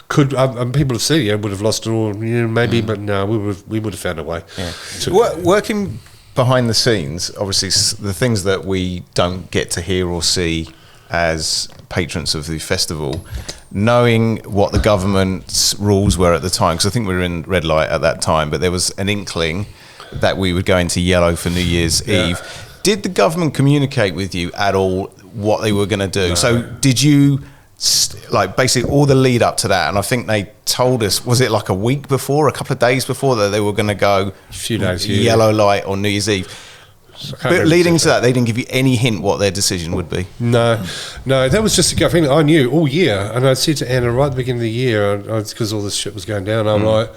Could people have said, would have lost it all, maybe, but no, we would have found a way. Working behind the scenes, obviously, the things that we don't get to hear or see as patrons of the festival, knowing what the government's rules were at the time, because I think we were in red light at that time, but there was an inkling that we would go into yellow for New Year's Eve. Did the government communicate with you at all what they were going to do? No. So did you, basically all the lead up to that, and I think they told us, was it like a week before, a couple of days before, that they were going to go a few days, yellow light on New Year's Eve? But leading to that, they didn't give you any hint what their decision would be? No, that was just a gut feeling. I knew all year, and I said to Anna right at the beginning of the year, because all this shit was going down, I'm like,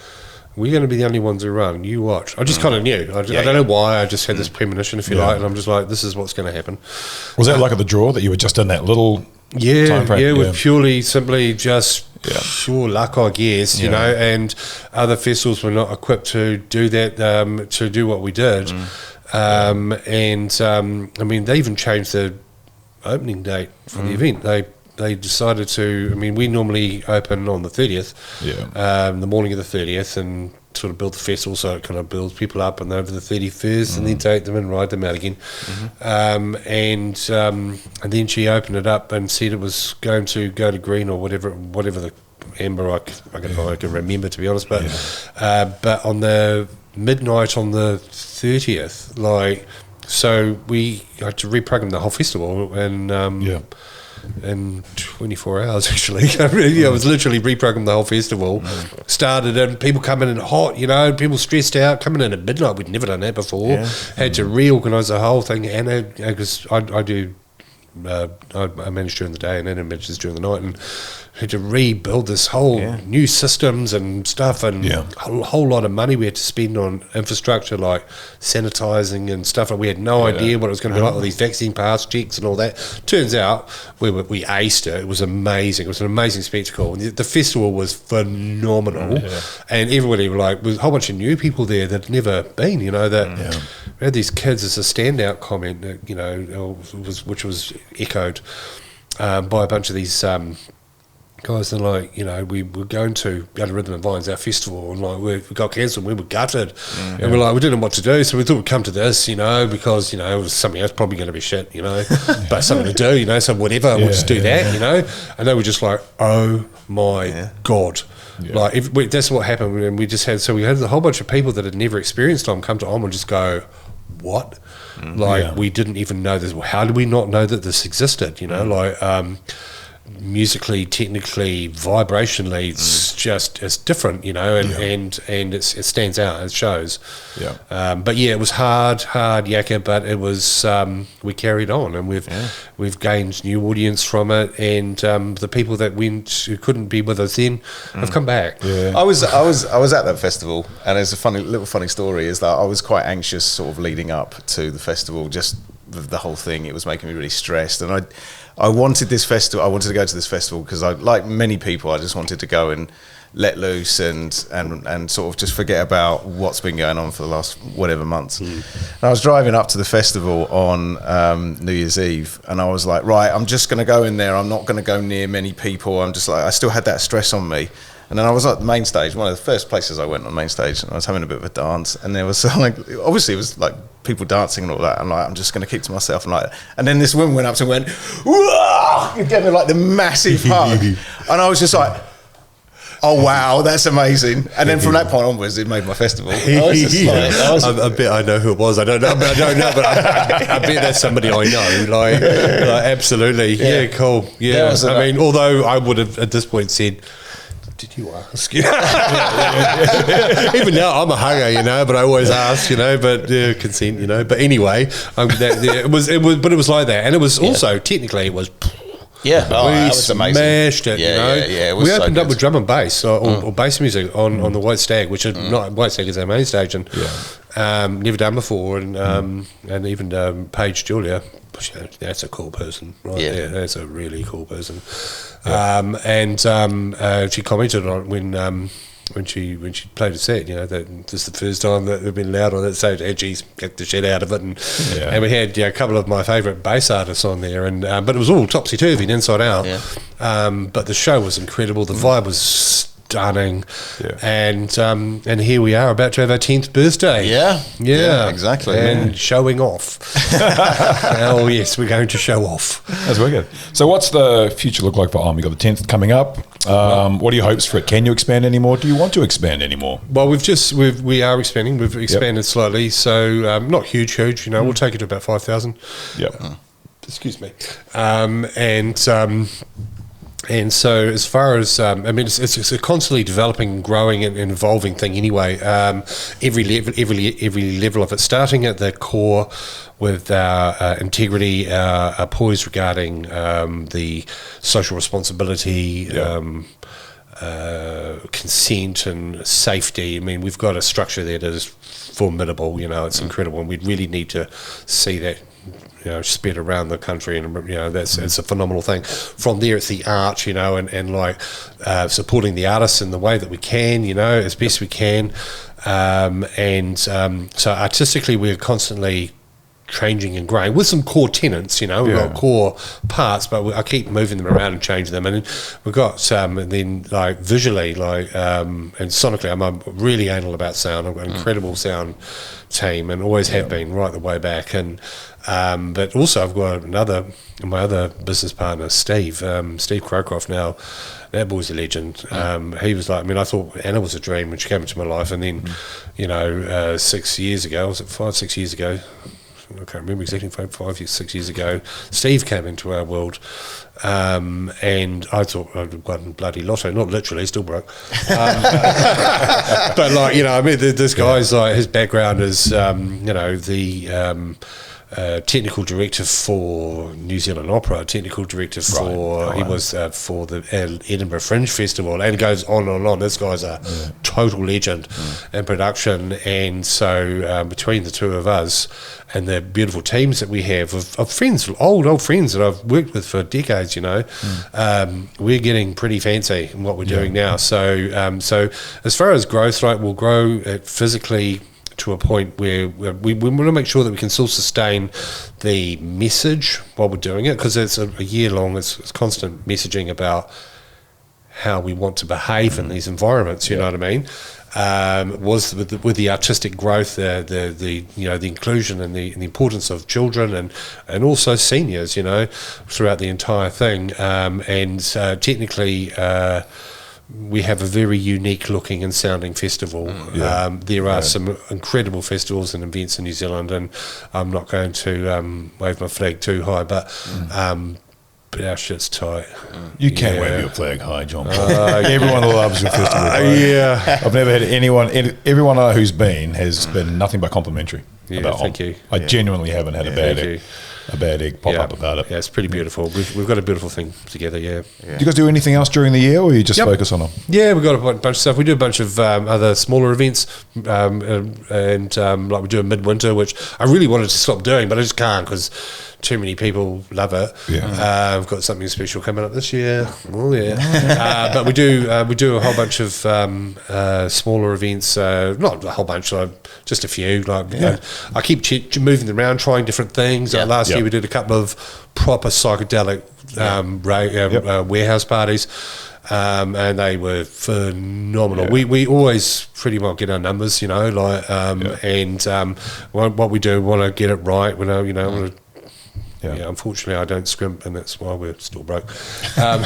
we're going to be the only ones who run. You watch. I just kind of knew. I don't know why. I just had this premonition, if you like, and I'm just like, this is what's going to happen. Was that luck of the draw that you were just in that little time frame? Yeah, with purely, simply just pure luck, I guess, and other festivals were not equipped to do that, to do what we did. They even changed the opening date for the event. They decided to, we normally open on the 30th, the morning of the 30th, and sort of build the festival so it kind of builds people up, and over the 31st, and then take them and ride them out again. And then she opened it up and said it was going to go to green or whatever the amber, I can remember, to be honest, but on the midnight on the 30th, so we had to reprogram the whole festival, and in 24 hours, actually. I was literally reprogrammed the whole festival. Started, and people coming in hot, people stressed out, coming in at midnight. We'd never done that before. Had to reorganise the whole thing, and because I manage during the day, and Anna manages during the night, and had to rebuild this whole new systems and stuff, and a whole lot of money we had to spend on infrastructure like sanitising and stuff. And we had no idea what it was going to be like, all these vaccine pass checks and all that. Turns out we aced it. It was amazing. It was an amazing spectacle. And the festival was phenomenal, and everybody were like, with a whole bunch of new people there that had never been. We had these kids as a standout comment, which was echoed by a bunch of these guys, and like, you know, we were going to Rhythm and Vines, our festival, and like we got cancelled, we were gutted, and we're like, we didn't know what to do, so we thought we'd come to this, you know, because, you know, it was something else probably going to be shit, you know, but something to do, you know, so whatever, we'll just do that, you know, and they were just like, oh my God. Like that's what happened, and we had a whole bunch of people that had never experienced OM come to OM and just go, what? We didn't even know this. How did we not know that this existed? You know, musically, technically, vibrationally, it's different, you know, and it stands out, it shows. But it was hard yakka, but it was we carried on, and we've gained new audience from it, and the people that went who couldn't be with us then have come back. I was at that festival, and it's a funny story is that I was quite anxious sort of leading up to the festival, just the whole thing. It was making me really stressed, and I wanted this festival. I wanted to go to this festival because like many people, I just wanted to go and let loose and sort of just forget about what's been going on for the last whatever months. And I was driving up to the festival on New Year's Eve, and I was like, right, I'm just going to go in there. I'm not going to go near many people. I'm just like, I still had that stress on me. And then I was at the main stage, one of the first places I went on the main stage, and I was having a bit of a dance, and there was like, obviously it was like people dancing and all that, and like, I'm just going to keep to myself, and then this woman went up to me and went, whoa, and gave me like the massive hug, and I was just like, oh wow, that's amazing. And then from that point onwards, it made my festival. I bet I know who it was. I don't know, but I bet that's somebody I know. Like absolutely, yeah, cool, yeah. I mean, although I would have at this point said, did you ask? Even now, I'm a hugger, you know, but I always ask, you know, but consent, you know. But anyway, it was like that, and it was also technically it was. Yeah, we was amazing. Smashed it, you know. It was we opened up with drum and bass or bass music on the White Stag, which is not White Stag is our main stage, and never done before, and even Paige Julia. That's a cool person, right? Yeah, that's a really cool person. And she commented on when she played a set, you know, that this is the first time that we've been loud on that stage, and she's get the shit out of it, and we had a couple of my favourite bass artists on there, and but it was all topsy turvy, inside out. But the show was incredible. The vibe was stunning, and here we are about to have our 10th birthday. Yeah, exactly, and showing off. Oh yes, we're going to show off. That's wicked. So what's the future look like for OM? You got the 10th coming up. What are your hopes for it? Can you expand anymore? Do you want to expand anymore? Well, we are expanding. We've expanded slightly, so not huge. You know, we'll take it to about 5,000. Excuse me. And so as far as, I mean, it's a constantly developing, growing and evolving thing anyway. Every level of it, starting at the core with our integrity, our poise regarding the social responsibility, consent and safety. I mean, we've got a structure there that is formidable, you know, it's incredible, and we really need to see that, you know, spread around the country, and you know it's a phenomenal thing. From there, it's the art, you know, and like supporting the artists in the way that we can, you know, as best we can, so artistically we're constantly changing and growing with some core tenets, you know. We've got core parts, but I keep moving them around and changing them, and we've got and then like visually, like and sonically, I'm really anal about sound. I've got an incredible sound team, and always have been right the way back, and but also I've got my other business partner, Steve Crowcroft. Now that boy's a legend. He was like, I mean, I thought Anna was a dream when she came into my life, and then you know 6 years ago, was it 5-6 years ago, I can't remember exactly, 5-6 years ago, Steve came into our world, and I thought I'd won bloody lotto, not literally, still broke, but like, you know, I mean, this guy's like, his background is, you know, the technical director for New Zealand Opera, technical director for he was for the Edinburgh Fringe Festival, and goes on and on. This guy's a total legend in production, and so between the two of us and the beautiful teams that we have of friends, old friends that I've worked with for decades, you know, we're getting pretty fancy in what we're doing now. So so as far as growth, right, we'll grow it physically to a point where we want to make sure that we can still sustain the message while we're doing it, because it's a year long, it's constant messaging about how we want to behave in these environments. You know what I mean? Was with the artistic growth, the inclusion and the importance of children and also seniors, throughout the entire thing. Technically, we have a very unique looking and sounding festival. There are some incredible festivals and events in New Zealand, and I'm not going to wave my flag too high, but our shit's tight. You can't wave your flag high, John. Everyone loves your festival. I've never had everyone I know who's been has been nothing but complimentary. Thank you. I genuinely haven't had a bad egg pop up about it. Yeah, it's pretty beautiful. We've got a beautiful thing together. Do you guys do anything else during the year, or you just focus on them? Yeah, we've got a bunch of stuff. We do a bunch of other smaller events, and like we do a midwinter, which I really wanted to stop doing, but I just can't because too many people love it. We've got something special coming up this year. But we do a whole bunch of smaller events. Not a whole bunch, just a few. I keep moving them around, trying different things. Last year we did a couple of proper psychedelic warehouse parties. And they were phenomenal. We always pretty well get our numbers, and what we do, want to get it right. We know, unfortunately, I don't scrimp, and that's why we're still broke. So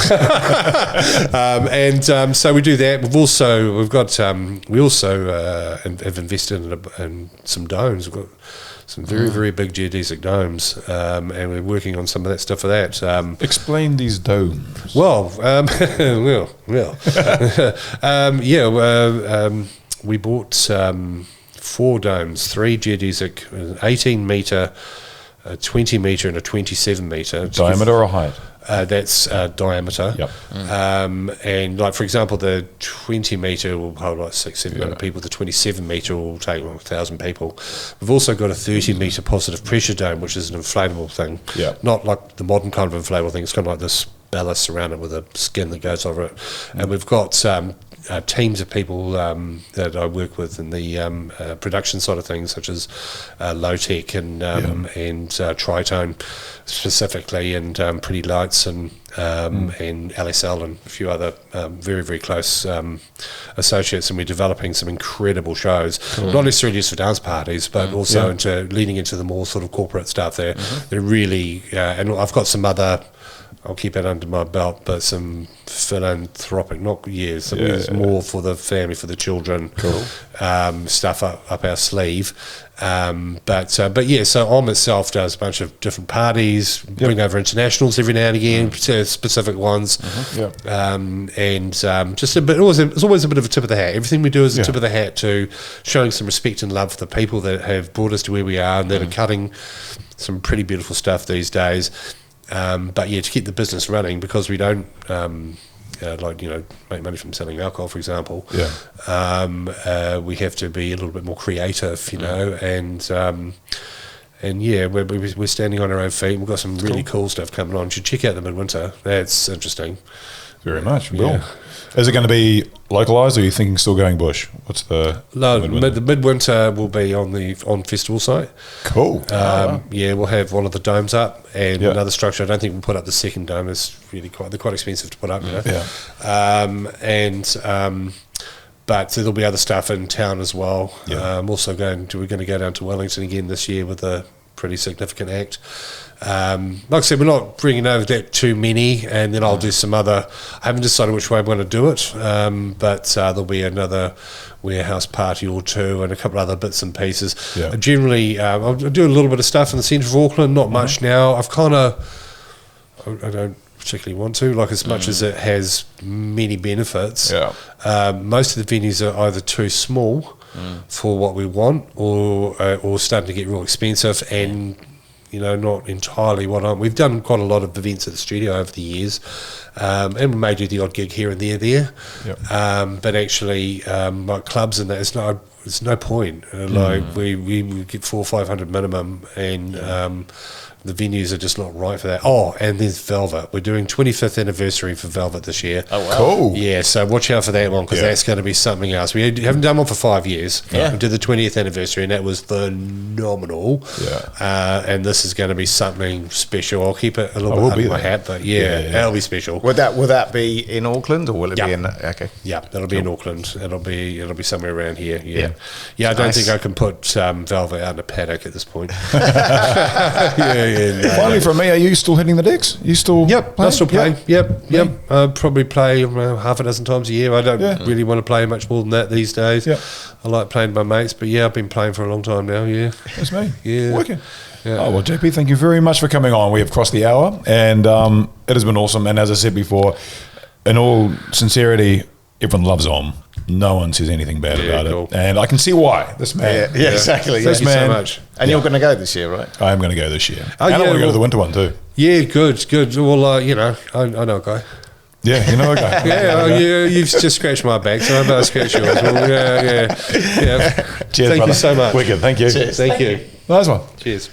we do that. We also have invested in some domes. We've got some very, very big geodesic domes, and we're working on some of that stuff for that. Explain these domes. We bought 4 domes, 3 geodesic, 18 metre, a 20 metre and a 27 metre. Diameter or height? That's diameter. Yep. And like, for example, the 20 metre will hold like 600-700 people. The 27 metre will take 1,000 people. We've also got a 30 metre positive pressure dome, which is an inflatable thing. Not like the modern kind of inflatable thing. It's kind of like this ballast surrounded with a skin that goes over it. And we've got teams of people that I work with in the production side of things, such as low-tech and tritone specifically, and Pretty Lights and LSL and a few other very, very close associates, and we're developing some incredible shows, not necessarily just for dance parties, but also leading into the more sort of corporate stuff there. They're really, and I've got some other, I'll keep it under my belt, but some philanthropic, more for the family, for the children, stuff up our sleeve. So OM itself does a bunch of different parties, bring over internationals every now and again, specific ones, just a bit. It's always a bit of a tip of the hat. Everything we do is a tip of the hat to showing some respect and love for the people that have brought us to where we are and that are cutting some pretty beautiful stuff these days. To keep the business running, because we don't make money from selling alcohol, for example. We have to be a little bit more creative, we're standing on our own feet. We've got some really cool stuff coming on. You should check out the midwinter. That's interesting. Very much. Is it going to be localised, or are you thinking still going bush? What's the the midwinter will be on festival site. Cool. We'll have one of the domes up and another structure. I don't think we'll put up the second dome. It's really they're quite expensive to put up. But there'll be other stuff in town as well. We're going to go down to Wellington again this year with a pretty significant act. Like I said, we're not bringing over that too many, and then I'll do some other. I haven't decided which way I'm going to do it, but there'll be another warehouse party or two and a couple other bits and pieces. Generally, I'll do a little bit of stuff in the centre of Auckland, not much now. I don't particularly want to, as much as it has many benefits. Most of the venues are either too small for what we want, or starting to get real expensive, and not entirely what we've done quite a lot of events at the studio over the years, and we may do the odd gig here and there. But actually, like clubs and that, there's no point. Like we get 400 or 500 minimum, and the venues are just not right for that. Oh, and there's Velvet. We're doing 25th anniversary for Velvet this year. Oh, wow. Cool. Yeah, so watch out for that one, because that's going to be something else. We haven't done one for 5 years. Yeah. We did the 20th anniversary, and that was phenomenal. Yeah. And this is going to be something special. I'll keep it a little bit under my hat, but that'll be special. Will that be in Auckland, or will it be in? Okay. Yeah, it'll be in Auckland. It'll be somewhere around here. Yeah. I don't think I can put Velvet out in a paddock at this point. Finally, from me, are you still hitting the decks? You still? Yep, I still play. Yep. I probably play half a dozen times a year. I don't really want to play much more than that these days. Yep. I like playing with my mates, but I've been playing for a long time now. Yeah, That's me. Yeah. Wicked. Yeah. Oh, well, JP, thank you very much for coming on. We have crossed the hour, and it has been awesome. And as I said before, in all sincerity, everyone loves Om. No one says anything bad about it. And I can see why. This man. Yeah, exactly. This Thank you man, so much. And you're going to go this year, right? I am going to go this year. Oh, and I want to go to well- the winter one too. Yeah, good. Well, I know a guy. Yeah, you know a guy. You've just scratched my back, so I better scratch yours. Well, yeah. Cheers, Thank brother. you so much. Wicked. Thank you. Cheers. Thank you. Nice one. Cheers.